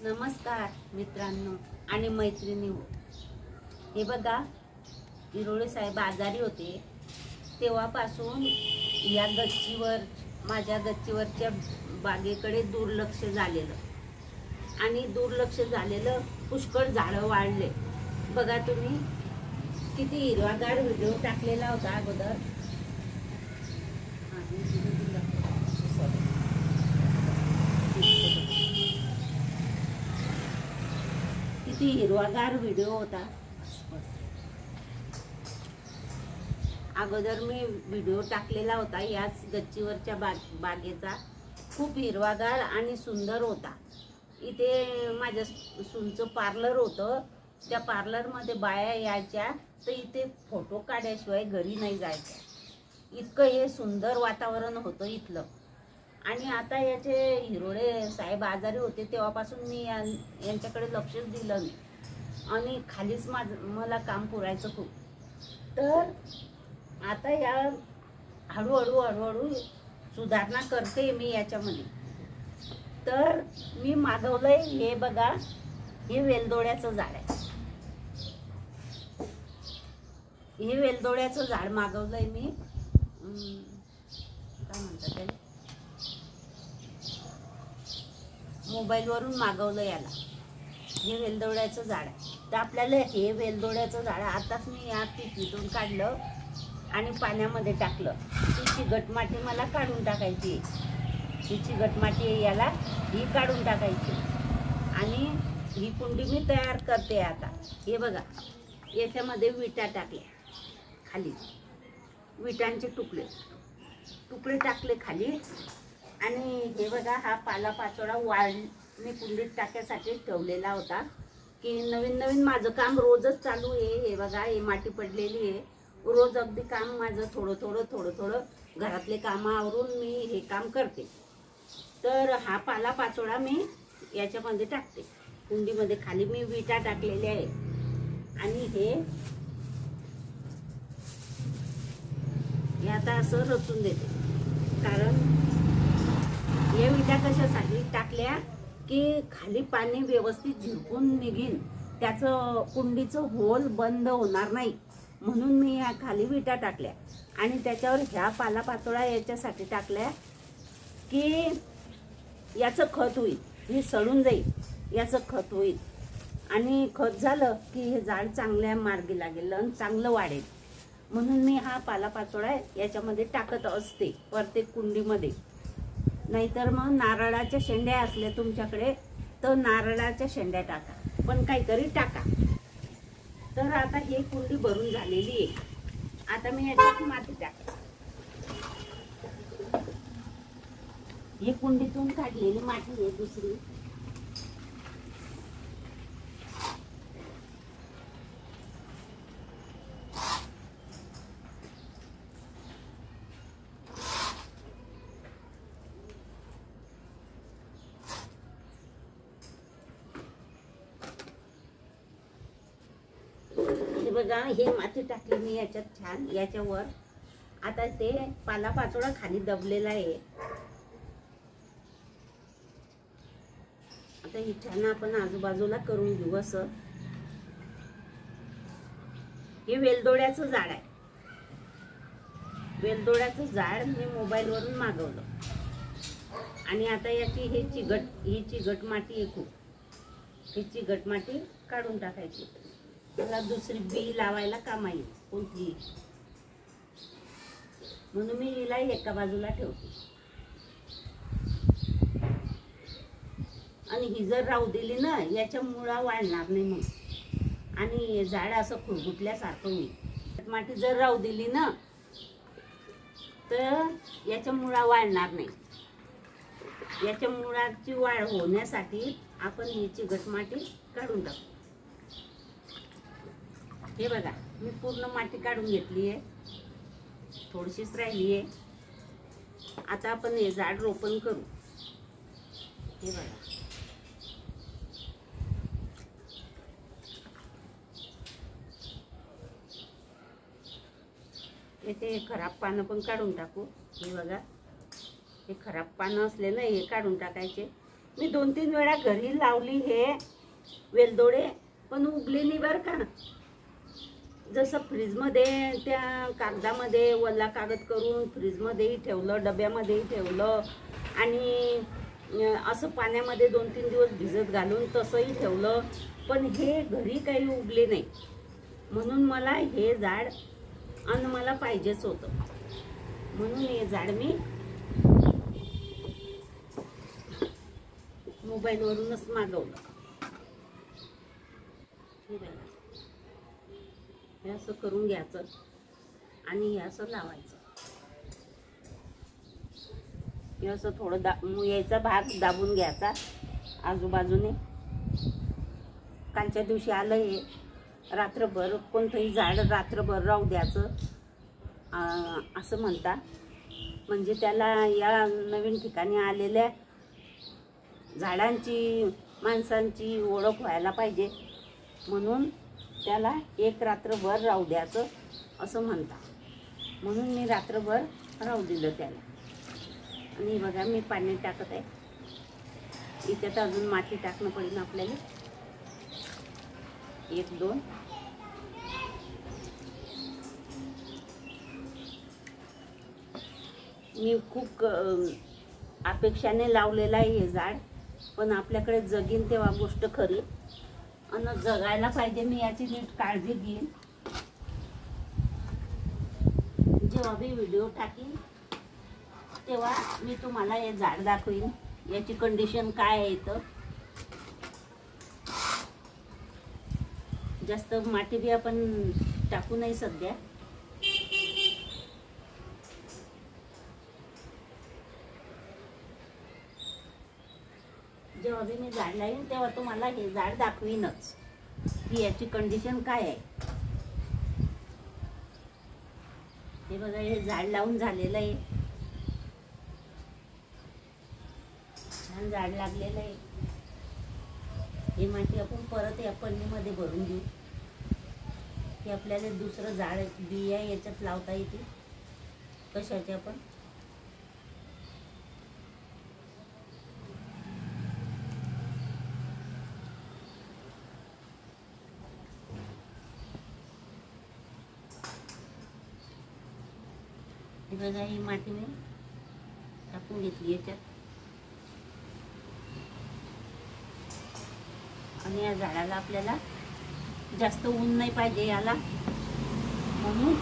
नमस्कार मित्रांनो आणि मैत्रिणींनो, हे बघा इरोळे साहेब आजारी होते तेव्हापासून या गच्चीवर माझ्या गच्चीवरच्या बागेकडे दुर्लक्ष झालेलं आणि दुर्लक्ष झालेलं पुष्कळ झाडं वाढले। बघा तुम्ही किती हिरवागार व्हिडिओ टाकलेला होता अगोदर। किती हिरवागार व्हिडिओ होता अगोदर मी व्हिडिओ टाकलेला होता याच गच्चीवरच्या बागेचा। खूप हिरवागार आणि सुंदर होता। इथे माझ्या सूनचं पार्लर होतं, त्या पार्लरमध्ये बाया यायच्या तर इथे फोटो काढल्याशिवाय घरी नाही जायचं, इतकं हे सुंदर वातावरण होतं इथलं। आणि आता याचे हिरोळे साहेब आजारी होते तेव्हापासून मी यांच्याकडे लक्षच दिलं नाही आणि खालीच मला काम पुरायचं खूप। तर आता या हळूहळू सुधारणा करते मी याच्यामध्ये। तर मी मागवलंय, हे बघा, हे वेलदोड्याचं झाड आहे। हे वेलदोड्याचं झाड मागवलंय मी, काय म्हणतात त्याला, मोबाईलवरून मागवलं याला। हे वेलदोड्याचं झाड आहे। तर आपल्याला हे वेलदोड्याचं झाड आताच मी या पिशवीतून काढलं आणि पाण्यामध्ये टाकलं। ती चिकटमाती मला काढून टाकायची, ही चिकटमाती याला ही काढून टाकायची आणि ही कुंडी मी तयार करते आता। हे बघा, याच्यामध्ये विटा टाकल्या खाली, विटांचे तुकडे टाकले खाली। आणि हे बघा, हा पालापाचोळा मी कुंडीत टाकायसाठी ठेवलेला होता की नवीन माझं काम रोजच चालू आहे। हे बघा, ही माती पडलेली आहे, रोज अगदी काम माझं थोडं घरातले काम आवरून मी हे काम करते। तर हा पालापाचोळा मी याच्यामध्ये टाकते कुंडीमध्ये। खाली मी विटा टाकलेल्या आहे आणि हे आता असं रचून देते। कारण या विटा कशासाठी टाकल्या की खाली पाणी व्यवस्थित झिरपून निघीन, त्याचं कुंडीचं होल बंद होणार नाही म्हणून मी या खाली विटा टाकल्या। आणि त्याच्यावर ह्या पालापाचोळा याच्यासाठी टाकल्या की याचं खत होईल, हे सडून जाईल, याचं खत होईल आणि खत झालं की हे झाड चांगल्या मार्गी लागेल आणि चांगलं वाढेल म्हणून मी हा पालापाचोळा याच्यामध्ये टाकत असते प्रत्येक कुंडीमध्ये। नाहीतर मग नारळाच्या शेंड्या असल्या तुमच्याकडे तर नारळाच्या शेंड्या टाका, पण काहीतरी टाका। तर आता ही कुंडी भरून झालेली आहे। आता मी याच्यात माती टाकते, ही कुंडीतून काढलेली माती आहे दुसरी। बघा, हे माती टाकली मी याच्यात छान याच्यावर। आता ते पालापाचोळा खाली दबलेला आहे। आता ही छान आपण आजूबाजूला करून घेऊ असं। हे वेलदोड्याचं झाड आहे, वेलदोड्याचं झाड मी मोबाईलवरून मागवलं। आणि आता याची ही चिकट माती आहे खूप, ही चिकट माती काढून टाकायची, मला दुसरी बी लावायला काम येईल कोणती, म्हणून मी हिला एका बाजूला ठेवते। आणि ही जर राहू दिली ना, याच्या मुळा वाढणार नाही मग आणि झाड असं खुरगुटल्यासारखं होईल। माती जर राहू दिली ना तर याच्या मुळा वाढणार नाही। याच्या मुळाची वाढ होण्यासाठी आपण ही चिकट माती काढून टाकू। हे बघा, मी पूर्ण माती काढून घेतली आहे, थोडीशीच राहिली आहे। आता आपण हे झाड रोपण करू। हे बघा, इथे खराब पानं पण काढून टाकू। हे बघा, हे खराब पानं असले ना हे काढून टाकायचे मी 2-3 वेळा घरी लावली हे वेलदोडे, पण उगले नाही बरं का. जसं फ्रीजमध्ये त्या कागदामध्ये वल्ला कागद करून फ्रीजमध्येही ठेवलं, डब्यामध्येही ठेवलं आणि असं पाण्यामध्ये 2-3 दिवस भिजत घालून तसंही ठेवलं, पण हे घरी काही उगले नाही. म्हणून मला हे झाड आणि मला पाहिजेच होतं, म्हणून हे झाड मी मोबाईलवरूनच मागवलं. हे असं करून घ्यायचं आणि हे असं लावायचं. हे असं थोडं यायचा भाग दाबून घ्यायचा आजूबाजूने. कालच्या दिवशी आलं हे, रात्रभर कोणतंही झाड रात्रभर राहू द्यायचं असं म्हणता. म्हणजे त्याला या नवीन ठिकाणी आलेल्या झाडांची माणसांची ओळख व्हायला पाहिजे, म्हणून त्याला एक रात्रभर राहू द्यायचं असं म्हणता. म्हणून मी रात्रभर राहू दिलं त्याला. आणि बघा मी पाणी टाकत आहे. इथे अजून माती टाकणं पडेल आपल्याला. 1-2 मी खूप अपेक्षाने लावलेलं आहे हे झाड, पण आपल्याकडे जगीन तेव्हा गोष्ट खरी. आणि जगायला पाहिजे. मी याची नीट काळजी घेईन. जेव्हा मी व्हिडिओ टाकीन तेव्हा मी तुम्हाला हे झाड दाखवीन, याची कंडिशन काय आहे. तर जास्त माती बी आपण टाकू नाही सध्या. जेव्हा मी झाड लावीन तेव्हा तुम्हाला हे झाड दाखवीनच की याची कंडिशन काय आहे. हे बघा हे झाड लावून झालेलं आहे. छान झाड लागलेलं आहे. ही माती आपण परत या पन्नीमध्ये भरून देऊ की आपल्याला दुसरं झाड बिया याच्यात लावता येते. कशाचे आपण बघा ही माती मी टाकून घेतली याच्यात. आणि या झाडाला आपल्याला जास्त ऊन नाही पाहिजे याला, म्हणून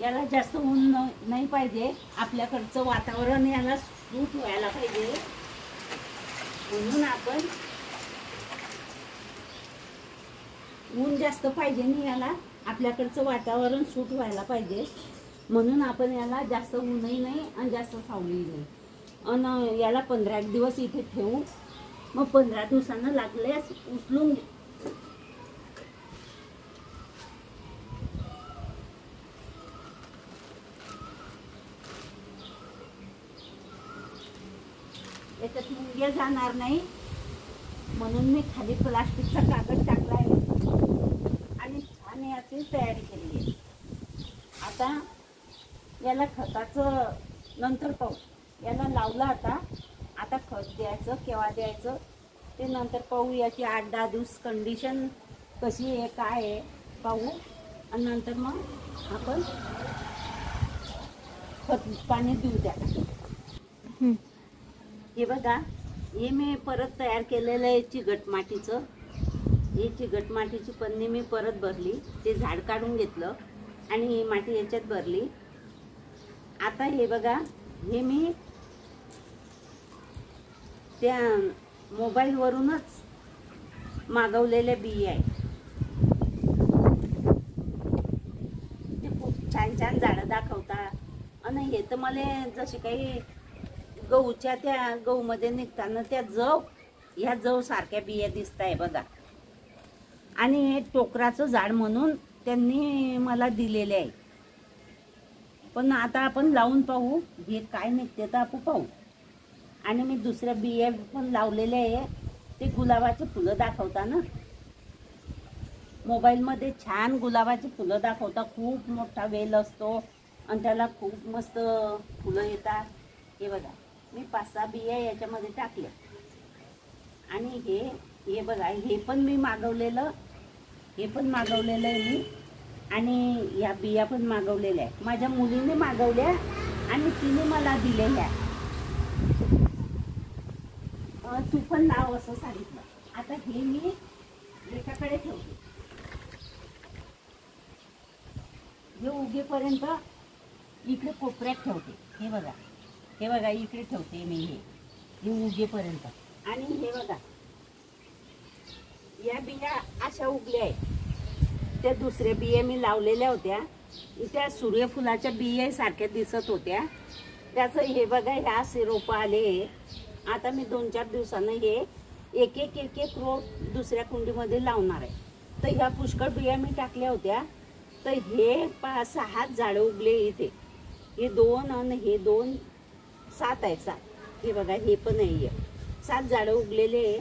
याला जास्त ऊन नाही पाहिजे. आपल्याकडचं वातावरण याला सूट व्हायला पाहिजे, म्हणून आपण ऊन जास्त पाहिजे नाही याला. आपल्याकडचं वातावरण सूट व्हायला पाहिजे, म्हणून आपण याला जास्त ऊनही नाही आणि जास्त सावलीही नाही. आणि याला 15 दिवस इथे ठेवू. मग 15 दिवसांना लागल्यास उचलून याच्यात मुंग्या जाणार नाही, म्हणून मी खाली प्लास्टिकचा कागद टाकला आहे आणि छान याची तयारी केली आहे. आता याला खताचं नंतर पाहू. याला लावलं आता खत द्यायचं केव्हा द्यायचं ते नंतर पाहू. याची 8-10 दिवस कंडिशन कशी आहे काय आहे पाहू, आणि नंतर मग आपण खत पाणी देऊ द्या. हे बघा हे मी परत तयार केलेलं आहे चिकट मातीचं. ही चिकट मातीची पन्नी मी परत भरली. ते झाड काढून घेतलं आणि ही माती याच्यात भरली. आता हे बघा हे मी त्या मोबाईलवरूनच मागवलेल्या बिया आहे. ते खूप छान छान झाडं दाखवता. आणि हे तर मला जशी काही गहूच्या त्या गहूमध्ये निघताना त्या ह्या जव सारख्या बिया दिसत आहे बघा. आणि हे टोकराचं झाड म्हणून त्यांनी मला दिलेले आहे. पण आता आपण लावून पाहू हे काय निघते तर आपण पाहू. आणि मी दुसऱ्या बिया पण लावलेल्या आहे. ते गुलाबाचे फुलं दाखवता ना, मोबाईलमध्ये छान गुलाबाची फुलं दाखवतात, खूप मोठा वेल असतो आणि त्याला खूप मस्त फुलं येतात. हे बघा, मी 5-6 बिया याच्यामध्ये टाकल्या. आणि हे बघा, हे पण मी मागवलेलं, हे पण मागवलेलं आहे मी. आणि या बिया पण मागवलेल्या आहे, माझ्या मुलीने मागवल्या आणि तिने मला दिलेल्या. तू पण लाव असं सांगितलं. आता हे मी एकाकडे ठेवते, हे उगेपर्यंत इकडे कोपऱ्यात ठेवते. हे बघा इकडे ठेवते मी हे उगेपर्यंत. आणि हे बघा, या बिया अशा उगल्या आहेत. त्या दुसऱ्या बिया मी लावलेल्या होत्या, त्या सूर्यफुलाच्या बिया सारख्या दिसत होत्या. त्याचं हे बघा, ह्या असे रोपं आले. आता मी 2-4 दिवसानं हे एक एक रोप दुसऱ्या कुंडीमध्ये लावणार आहे. तर ह्या पुष्कळ बिया मी टाकल्या होत्या. तर हे 5-6 झाडं उगले इथे. हे 2 आणि हे 2, 7 आहे. 7 हे बघा, हे पण आहे. 7 झाडं उगलेले आहे.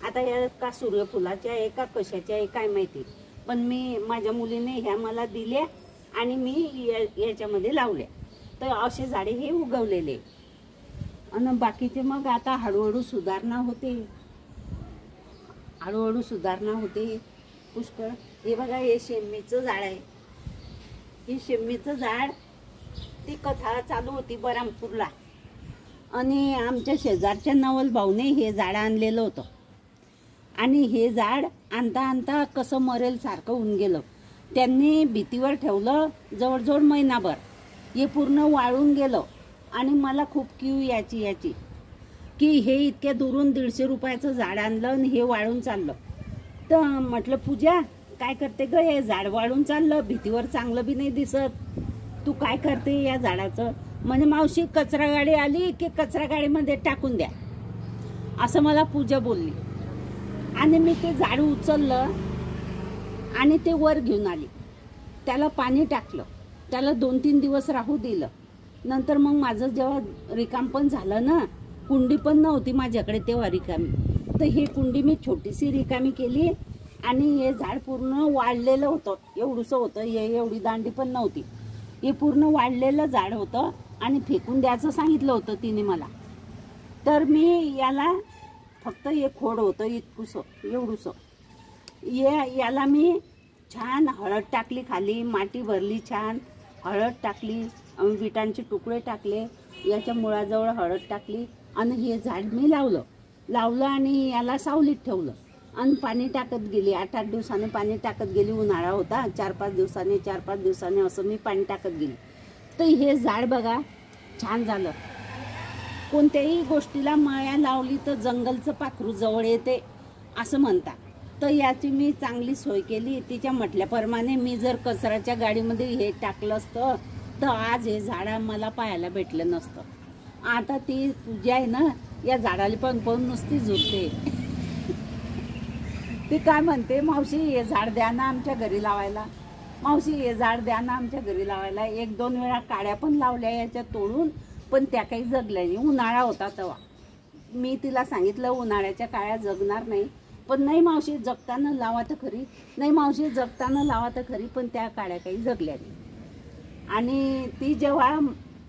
आता या का सूर्यफुलाच्या आहे का कशाच्या आहे काय माहिती, पण मी माझ्या मुलीने ह्या मला दिल्या आणि मी याच्यामध्ये लावल्या. तर असे झाडे हे उगवलेले. आणि बाकीचे मग आता हळूहळू सुधारणा होते पुष्कळ. हे बघा, हे शेम्मीचं झाड आहे. हे शेम्मीचं झाड, ती कथा चालू होती बरामपूरला आणि आमच्या शेजारच्या नवल भाऊने हे झाड आणलेलं होतं. आणि हे झाड आणता कसं मरेल सारखं होऊन गेलं. त्यांनी भीतीवर ठेवलं जवळजवळ महिनाभर. हे पूर्ण वाळून गेलं आणि मला खूप कीव याची की हे इतक्या दुरून 150 रुपयाचं झाड आणलं आणि हे वाळून चाललं. तर म्हटलं, पूजा काय करते ग, हे झाड वाळून चाललं, भीतीवर चांगलं बी नाही दिसत, तू काय करते या झाडाचं? म्हणजे मावशी, कचरा गाडी आली की कचरा गाडीमध्ये टाकून द्या, असं मला पूजा बोलली. आणि मी ते झाड उचललं आणि ते वर घेऊन आली. त्याला पाणी टाकलं, त्याला 2-3 दिवस राहू दिलं. नंतर मग माझं जेव्हा रिकाम पण झालं ना, कुंडी पण नव्हती माझ्याकडे तेव्हा रिकामी, तर ही कुंडी मी छोटीशी रिकामी केली. आणि हे झाड पूर्ण वाढलेलं होतं, एवढंसं होतं, एवढी दांडी पण नव्हती. हे पूर्ण वाढलेलं झाड होतं आणि फेकून द्यायचं सांगितलं होतं तिने मला. तर मी याला फक्त एक खोड होतं इतकुसं एवढूसं, याला मी छान हळद टाकली, खाली माती भरली, छान हळद टाकली, विटांचे तुकडे टाकले, याच्या मुळाजवळ हळद टाकली आणि हे झाड मी लावलं आणि याला सावलीत ठेवलं आणि पाणी टाकत गेली. 8-8 दिवसाने पाणी टाकत गेली. उन्हाळा होता, 4-5 दिवसाने असं मी पाणी टाकत गेली. तर हे झाड बघा छान झालं. कोणत्याही गोष्टीला माया लावली तर जंगलचं पाखरू जवळ येते असं म्हणतात. तर याची मी चांगली सोय केली. तिच्या म्हटल्याप्रमाणे मी जर कचऱ्याच्या गाडीमध्ये हे टाकलं असतं तर आज हे झाड मला पाहायला भेटलं नसतं. आता ती पूजा आहे ना, या झाडाला पण पाहून नुसती झुरते. ती काय म्हणते, मावशी हे झाड द्या ना आमच्या घरी लावायला, मावशी हे झाड द्या ना आमच्या घरी लावायला. 1-2 वेळा काड्या पण लावल्या याच्या तोडून, पण त्या काही जगल्या नाही. उन्हाळा होता तेव्हा. मी तिला सांगितलं उन्हाळ्याच्या काळ्या जगणार नाही, पण नाही मावशी जगताना लावा तर खरी, नाही मावशी जगताना लावा तर खरी, पण त्या काड्या काही जगल्या नाही. आणि ती जेव्हा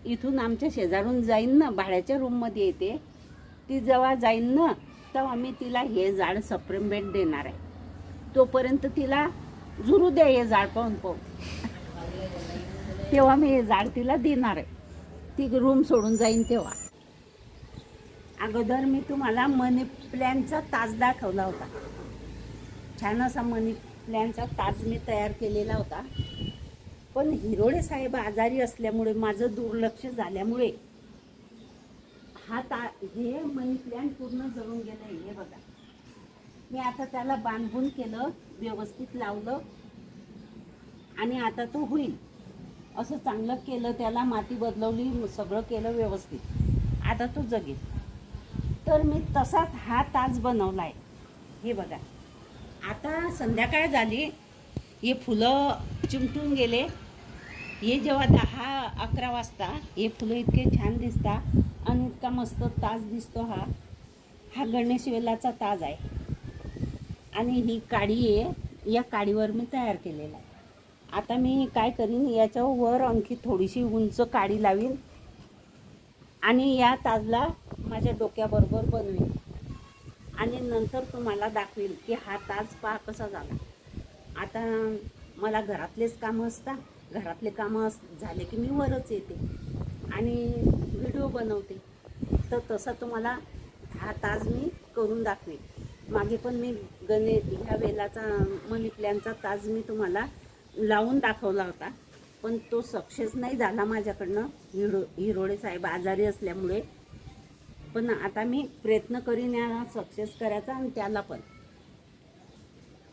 इथून आमच्या शेजारून जाईन ना, भाड्याच्या रूममध्ये येते, ती जेव्हा जाईन ना तेव्हा मी तिला हे झाड सप्रेम देणार आहे. तोपर्यंत तिला झुरू दे हे झाड पाहून तेव्हा मी हे झाड तिला देणार आहे. ती रूम सोडून जाईन तेव्हा. अगोदर मी तुम्हाला मनी प्लॅनचा ताज दाखवला होता. छान असा मनी प्लॅनचा ताज मी तयार केलेला होता. पण हिरोडे साहेब आजारी असल्यामुळे, माझं दुर्लक्ष झाल्यामुळे हे मनी प्लॅन पूर्ण जळून गेलं. हे बघा, मी आता त्याला बांधून केलं, व्यवस्थित लावलं आणि आता तो होईल असं चांगलं केलं. त्याला माती बदलवली, सगळं केलं व्यवस्थित. आता तो जगेल. तर मी तसाच हा ताज बनवला आहे. हे बघा, आता संध्याकाळ झाली, हे फुलं चिमटून गेले. हे जेव्हा 10-11 वाजता हे फुलं इतके छान दिसतात आणि इतका मस्त ताज दिसतो. हा गणेश वेलाचा ताज आहे आणि ही काडी आहे. या काडीवर मी तयार केलेला आहे. आता मी काय करीन, याच्यावर आणखी थोडीशी उंच काडी लावीन आणि या ताजला माझ्या डोक्याबरोबर बनवीन आणि नंतर तुम्हाला दाखवेल की हा ताज पहा कसा झाला. आता मला घरातलेच कामं असतात, घरातले कामं झाले की मी वरच येते आणि व्हिडिओ बनवते. तर तसा तुम्हाला हा ताज मी करून दाखवेल. मागे पण मी ह्या वेलाचा मनी प्लॅनचा ताज मी तुम्हाला लावून दाखवला होता, पण तो सक्सेस नाही झाला माझ्याकडनं, हिरोडे साहेब आजारी असल्यामुळे. पण आता मी प्रयत्न करीन या सक्सेस करायचा आणि त्याला पण,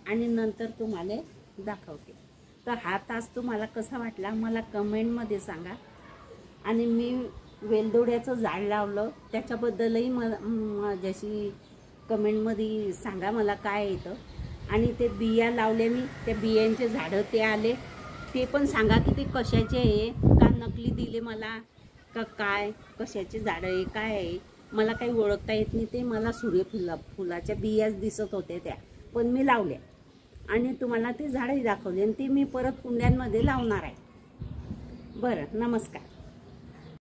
आणि नंतर तुम्हाला दाखवते. तर हा तास तुम्हाला कसा वाटला मला कमेंटमध्ये सांगा. आणि मी वेलदोड्याचं झाड लावलं त्याच्याबद्दलही माझ्याशी कमेंटमध्ये सांगा मला काय येतं. आणि ते बिया लावले मी, त्या बियांचे झाडं ते आले ते पण सांगा की ते कशाचे आहे, का नकली दिले मला का काय, कशाचे झाडं आहे काय आहे. मला काही ओळखता येत नाही. ते मला फुलाच्या बियाच दिसत होत्या त्या, पण मी लावल्या आणि तुम्हाला ते झाडही दाखवले आणि ते मी परत कुंड्यांमध्ये लावणार आहे. बरं, नमस्कार.